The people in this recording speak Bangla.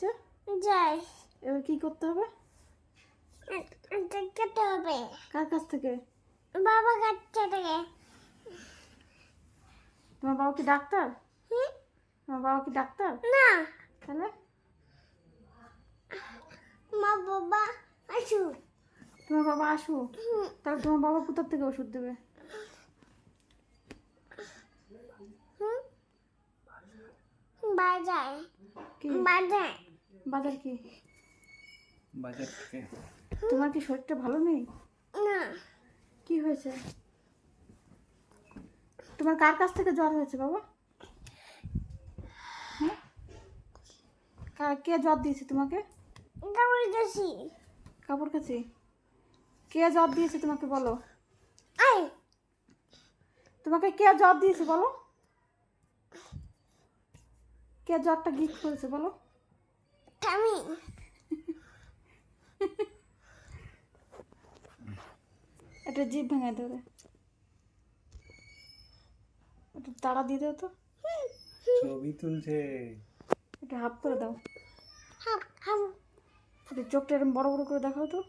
হচ্ছে? যাই এবার কি করতে হবে? খেতে হবে। কার কাছ থেকে? বাবা কাছে থেকে। তোমার বাবা কি ডাক্তার? হুম? তোমার বাবা কি ডাক্তার? না, তাহলে মা বাবা আসু। তোমার বাবা আসুক, তাহলে তোমার বাবা কোথার থেকে ওষুধ দেবে? বাজার কি বাজার বাজার কি? বাজার থেকে তোমার কি শরীরটা ভালো নেই? না, কি হয়েছে? তোমার কার কাছ থেকে জ্বর হয়েছে বাবা? হ্যাঁ, কে জ্বর দিয়েছে তোমাকে? কাপড় দিছি। কাপড় কাছে কে জ্বর দিয়েছে তোমাকে বলো? আই তোমাকে কে জ্বর দিয়েছে বলো? কে জ্বরটা গিফট করেছে বলো? আমি একটা জিভ ভাঙায় ধরে একটু তাড়া দিয়ে দাও তো, ছবি তুলছে। একটু হাফ করে দাও, হাম হাম একটু চোখটা এরকম বড় বড় করে দেখাও তো।